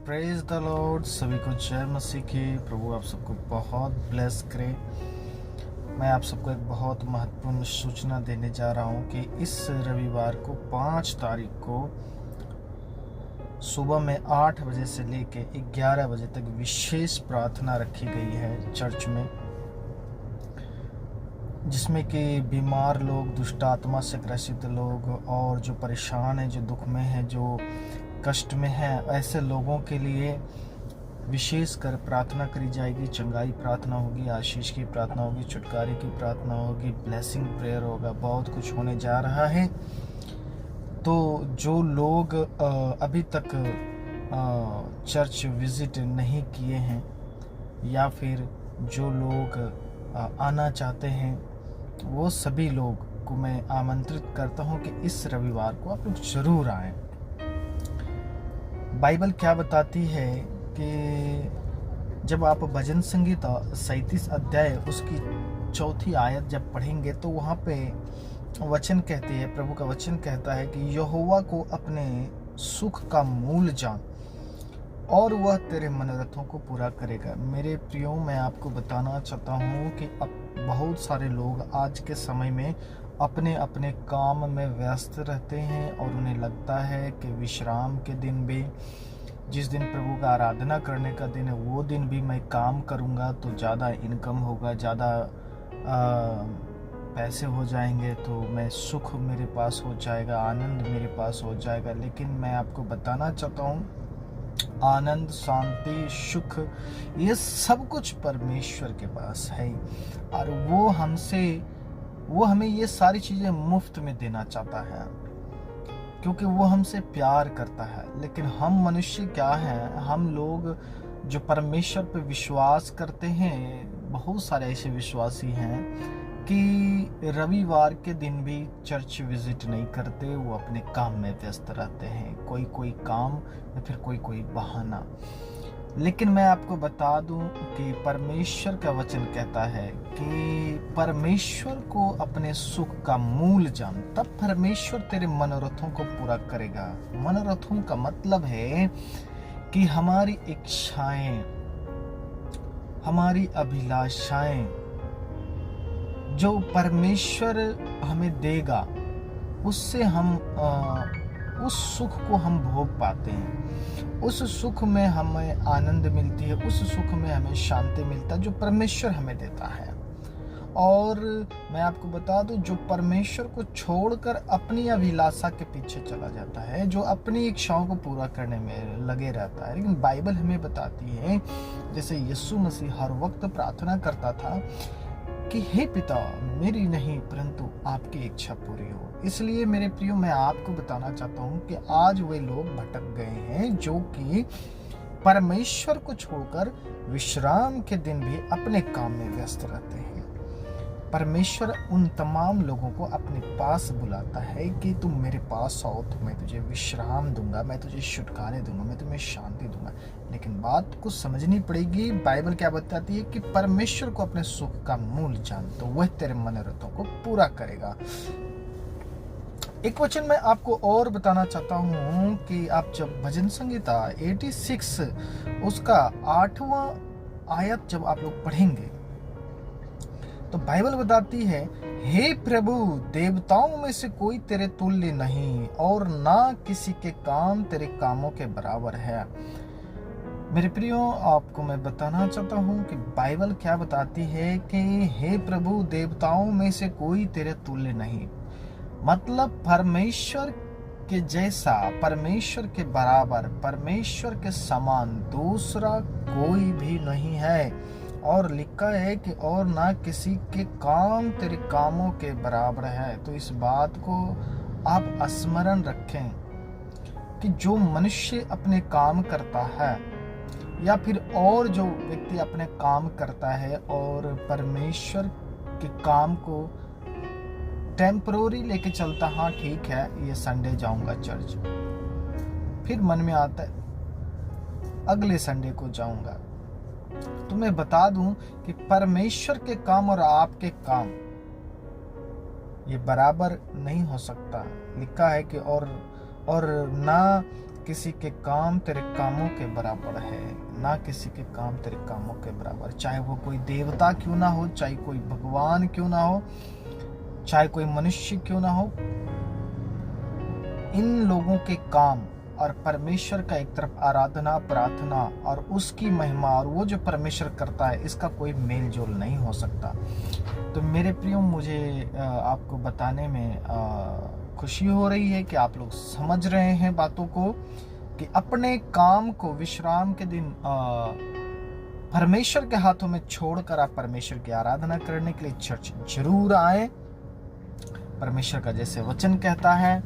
Praise the Lord. सभी को जय मसीह की। प्रभु आप सबको बहुत ब्लेस करे। मैं आप सबको एक बहुत महत्वपूर्ण सूचना देने जा रहा हूं कि इस रविवार को 5 तारीख को सुबह में 8 बजे से लेके 11 बजे तक विशेष प्रार्थना रखी गई है चर्च में, जिसमें कि बीमार लोग, दुष्ट आत्मा से ग्रसित लोग और जो परेशान हैं, जो दुख में हैं, जो कष्ट में हैं, ऐसे लोगों के लिए विशेष कर प्रार्थना करी जाएगी। चंगाई प्रार्थना होगी, आशीष की प्रार्थना होगी, छुटकारे की प्रार्थना होगी, ब्लेसिंग प्रेयर होगा। बहुत कुछ होने जा रहा है। तो जो लोग अभी तक चर्च विजिट नहीं किए हैं या फिर जो लोग आना चाहते हैं, वो सभी लोग को मैं आमंत्रित करता हूं कि इस रविवार को आप लोग जरूर आएं। बाइबल क्या बताती है कि जब आप भजन संगीता 37 अध्याय उसकी 4थी आयत जब पढ़ेंगे तो वहाँ पे वचन कहती है, प्रभु का वचन कहता है कि यहोवा को अपने सुख का मूल जान और वह तेरे मनोरथों को पूरा करेगा। मेरे प्रियो, मैं आपको बताना चाहता हूँ कि अब बहुत सारे लोग आज के समय में अपने अपने काम में व्यस्त रहते हैं और उन्हें लगता है कि विश्राम के दिन भी, जिस दिन प्रभु का आराधना करने का दिन है, वो दिन भी मैं काम करूँगा तो ज़्यादा इनकम होगा, ज़्यादा पैसे हो जाएंगे, तो मैं सुख मेरे पास हो जाएगा, आनंद मेरे पास हो जाएगा। लेकिन मैं आपको बताना चाहता हूँ, आनंद, शांति, सुख, ये सब कुछ परमेश्वर के पास है और वो हमें ये सारी चीजें मुफ्त में देना चाहता है, क्योंकि वो हमसे प्यार करता है। लेकिन हम मनुष्य क्या हैं, हम लोग जो परमेश्वर पे विश्वास करते हैं, बहुत सारे ऐसे विश्वासी हैं कि रविवार के दिन भी चर्च विजिट नहीं करते, वो अपने काम में व्यस्त रहते हैं, कोई काम या फिर कोई बहाना। लेकिन मैं आपको बता दूं कि परमेश्वर का वचन कहता है कि परमेश्वर को अपने सुख का मूल जान, तब परमेश्वर तेरे मनोरथों को पूरा करेगा। मनोरथों का मतलब है कि हमारी इच्छाएं, हमारी अभिलाषाएं जो परमेश्वर हमें देगा, उससे हम उस सुख को हम भोग पाते हैं। उस सुख में हमें आनंद मिलती है, उस सुख में हमें शांति मिलता है जो परमेश्वर हमें देता है। और मैं आपको बता दूं, जो परमेश्वर को छोड़कर अपनी अभिलाषा के पीछे चला जाता है, जो अपनी इच्छाओं को पूरा करने में लगे रहता है, लेकिन बाइबल हमें बताती है, जैसे यीशु मसीह हर वक्त प्रार्थना करता था कि हे पिता, मेरी नहीं परंतु आपकी इच्छा पूरी हो। इसलिए मेरे प्रियो, मैं आपको बताना चाहता हूँ कि आज वे लोग भटक गए हैं जो कि परमेश्वर को छोड़कर विश्राम के दिन भी अपने काम में व्यस्त रहते हैं। परमेश्वर उन तमाम लोगों को अपने पास बुलाता है कि तुम मेरे पास आओ तो मैं तुझे विश्राम दूंगा, मैं तुझे छुटकारे दूंगा, मैं तुम्हें शांति दूंगा। लेकिन बात को समझनी पड़ेगी। बाइबल क्या बताती है कि परमेश्वर को अपने सुख का मूल जान, तो वह तेरे मनोरथों को पूरा करेगा। एक वचन मैं आपको और बताना चाहता हूँ कि आप जब भजन संगीता 86 उसका 8वां आयत जब आप लोग पढ़ेंगे तो बाइबल बताती है, हे प्रभु, देवताओं में से कोई तेरे तुल्य नहीं और ना किसी के काम तेरे कामों के बराबर है। मेरे प्रियो, आपको मैं बताना चाहता हूँ कि बाइबल क्या बताती है कि हे प्रभु, देवताओं में से कोई तेरे तुल्य नहीं, मतलब परमेश्वर के जैसा, परमेश्वर के बराबर, परमेश्वर के समान दूसरा कोई भी नहीं है। और लिखा है कि और ना किसी के काम तेरे कामों के बराबर है। तो इस बात को आप स्मरण रखें कि जो मनुष्य अपने काम करता है या फिर और जो व्यक्ति अपने काम करता है और परमेश्वर के काम को टेम्परोरी लेके चलता, हाँ ठीक है, ये संडे जाऊंगा चर्च, फिर मन में आता है अगले संडे को जाऊंगा। तो मैं बता दूं कि परमेश्वर के काम और आपके काम ये बराबर नहीं हो सकता। लिखा है कि और ना किसी के काम तेरे कामों के बराबर है, ना किसी के काम तेरे कामों के बराबर। चाहे वो कोई देवता क्यों ना हो, चाहे कोई भगवान क्यों ना हो, चाहे कोई मनुष्य क्यों ना हो, इन लोगों के काम और परमेश्वर का एक तरफ आराधना, प्रार्थना और उसकी महिमा और वो जो परमेश्वर करता है, इसका कोई मेल जोल नहीं हो सकता। तो मेरे प्रियो, मुझे आपको बताने में खुशी हो रही है कि आप लोग समझ रहे हैं बातों को, कि अपने काम को विश्राम के दिन परमेश्वर के हाथों में छोड़कर आप परमेश्वर की आराधना करने के लिए चर्च जरूर आए। परमेश्वर का जैसे वचन कहता है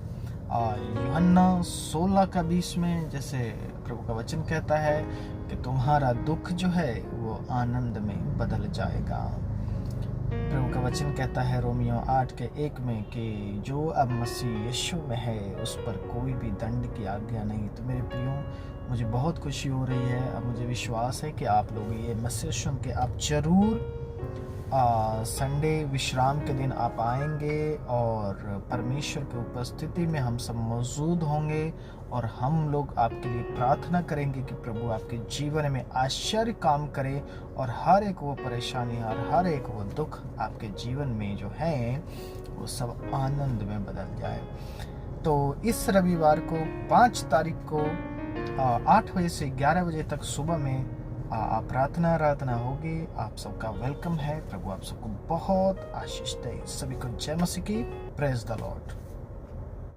यूहन्ना 16:20 में, जैसे प्रभु का वचन कहता है कि तुम्हारा दुख जो है वो आनंद में बदल जाएगा। प्रभु का वचन कहता है रोमियो 8:1 में कि जो अब मसीह यीशु में है उस पर कोई भी दंड की आज्ञा नहीं। तो मेरे प्रियो, मुझे बहुत खुशी हो रही है। अब मुझे विश्वास है कि आप लोग ये मैसेज सुन के आप जरूर संडे विश्राम के दिन आप आएंगे और परमेश्वर की उपस्थिति में हम सब मौजूद होंगे और हम लोग आपके लिए प्रार्थना करेंगे कि प्रभु आपके जीवन में आश्चर्य काम करे और हर एक वो परेशानी और हर एक वो दुख आपके जीवन में जो है वो सब आनंद में बदल जाए। तो इस रविवार को 5 तारीख को 8 बजे से 11 बजे तक सुबह में प्रार्थना आराधना होगी। आप सबका वेलकम है। प्रभु आप सबको बहुत आशीष दे। सभी को जय मसीह की। Praise the Lord.